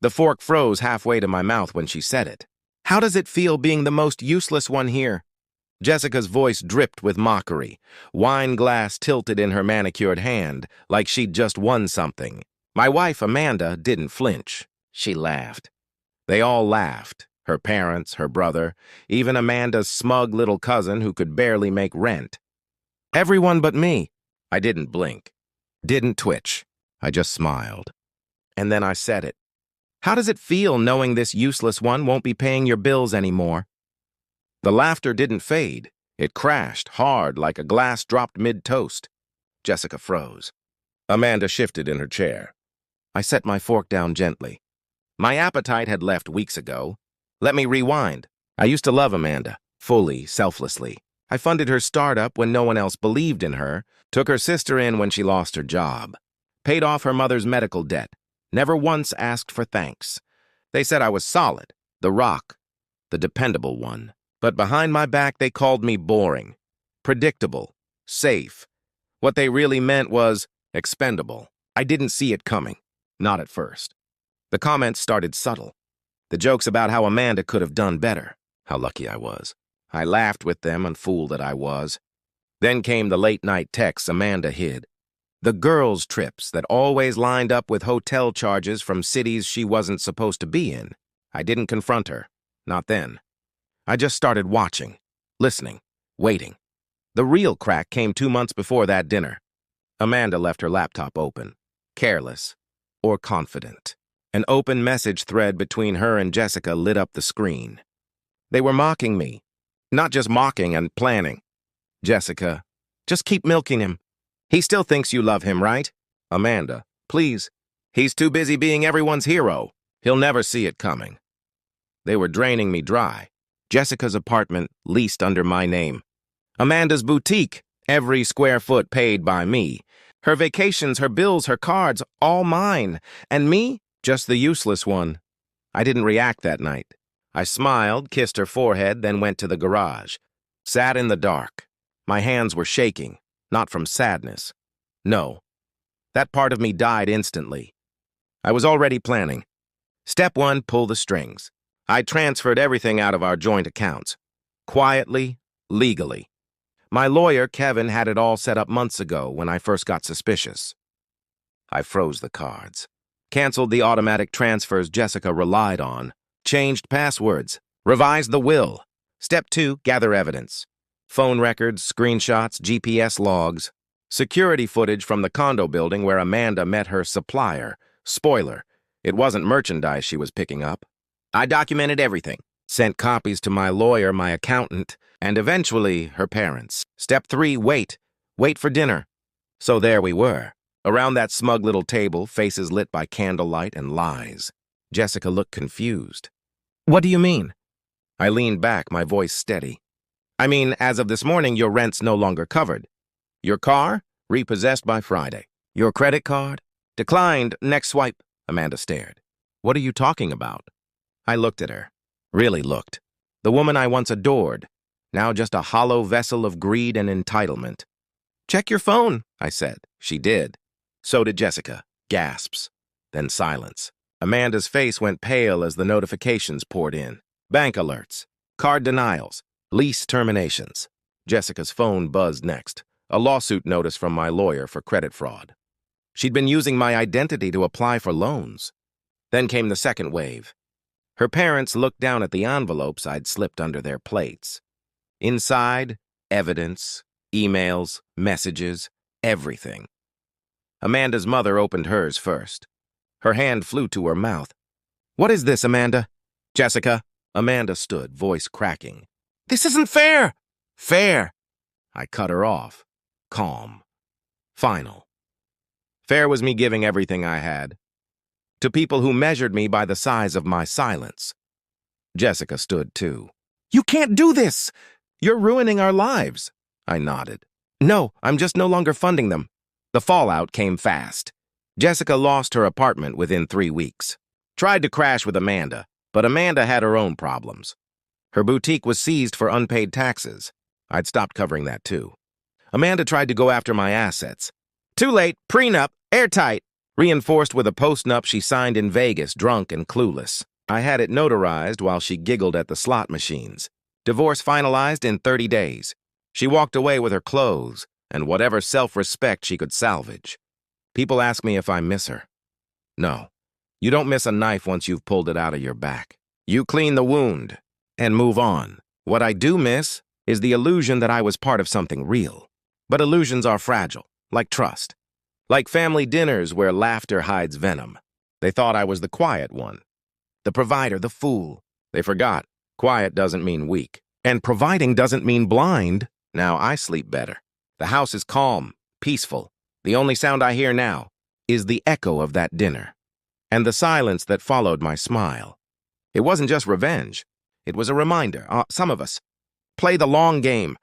The fork froze halfway to my mouth when she said it. How does it feel being the most useless one here? Jessica's voice dripped with mockery, wine glass tilted in her manicured hand, like she'd just won something. My wife, Amanda, didn't flinch. She laughed. They all laughed. Her parents, her brother, even Amanda's smug little cousin who could barely make rent. Everyone but me. I didn't blink. Didn't twitch. I just smiled. And then I said it. How does it feel knowing this useless one won't be paying your bills anymore? The laughter didn't fade. It crashed hard like a glass dropped mid-toast. Jessica froze. Amanda shifted in her chair. I set my fork down gently. My appetite had left weeks ago. Let me rewind. I used to love Amanda, fully, selflessly. I funded her startup when no one else believed in her, took her sister in when she lost her job, paid off her mother's medical debt, never once asked for thanks. They said I was solid, the rock, the dependable one. But behind my back, they called me boring, predictable, safe. What they really meant was expendable. I didn't see it coming, not at first. The comments started subtle. The jokes about how Amanda could have done better, how lucky I was. I laughed with them and fool that I was. Then came the late-night texts Amanda hid. The girls' trips that always lined up with hotel charges from cities she wasn't supposed to be in. I didn't confront her, not then. I just started watching, listening, waiting. The real crack came 2 months before that dinner. Amanda left her laptop open, careless or confident. An open message thread between her and Jessica lit up the screen. They were mocking me, not just mocking and planning. Jessica, just keep milking him. He still thinks you love him, right? Amanda, please. He's too busy being everyone's hero. He'll never see it coming. They were draining me dry. Jessica's apartment leased under my name. Amanda's boutique, every square foot paid by me. Her vacations, her bills, her cards, all mine. And me, just the useless one. I didn't react that night. I smiled, kissed her forehead, then went to the garage. Sat in the dark. My hands were shaking, not from sadness. No. That part of me died instantly. I was already planning. Step 1, pull the strings. I transferred everything out of our joint accounts. Quietly, legally. My lawyer, Kevin, had it all set up months ago when I first got suspicious. I froze the cards. Canceled the automatic transfers Jessica relied on. Changed passwords. Revised the will. Step 2, gather evidence. Phone records, screenshots, GPS logs. Security footage from the condo building where Amanda met her supplier. Spoiler, it wasn't merchandise she was picking up. I documented everything. Sent copies to my lawyer, my accountant, and eventually her parents. Step 3, wait. Wait for dinner. So there we were. Around that smug little table, faces lit by candlelight and lies. Jessica looked confused. What do you mean? I leaned back, my voice steady. I mean, as of this morning, your rent's no longer covered. Your car? Repossessed by Friday. Your credit card? Declined, next swipe. Amanda stared. What are you talking about? I looked at her. Really looked. The woman I once adored. Now just a hollow vessel of greed and entitlement. Check your phone, I said. She did. So did Jessica. Gasps. Then silence. Amanda's face went pale as the notifications poured in. Bank alerts. Card denials. Lease terminations. Jessica's phone buzzed next. A lawsuit notice from my lawyer for credit fraud. She'd been using my identity to apply for loans. Then came the second wave. Her parents looked down at the envelopes I'd slipped under their plates. Inside, evidence, emails, messages, everything. Amanda's mother opened hers first. Her hand flew to her mouth. What is this, Amanda? Jessica. Amanda stood, voice cracking. This isn't fair! Fair! I cut her off. Calm. Final. Fair was me giving everything I had. To people who measured me by the size of my silence. Jessica stood too. You can't do this! You're ruining our lives. I nodded. No, I'm just no longer funding them. The fallout came fast. Jessica lost her apartment within 3 weeks. Tried to crash with Amanda, but Amanda had her own problems. Her boutique was seized for unpaid taxes. I'd stopped covering that too. Amanda tried to go after my assets. Too late, prenup, airtight. Reinforced with a postnup she signed in Vegas, drunk and clueless. I had it notarized while she giggled at the slot machines. Divorce finalized in 30 days. She walked away with her clothes and whatever self-respect she could salvage. People ask me if I miss her. No, you don't miss a knife once you've pulled it out of your back. You clean the wound and move on. What I do miss is the illusion that I was part of something real. But illusions are fragile, like trust. Like family dinners where laughter hides venom. They thought I was the quiet one. The provider, the fool. They forgot. Quiet doesn't mean weak. And providing doesn't mean blind. Now I sleep better. The house is calm, peaceful. The only sound I hear now is the echo of that dinner. And the silence that followed my smile. It wasn't just revenge. It was a reminder. Some of us play the long game,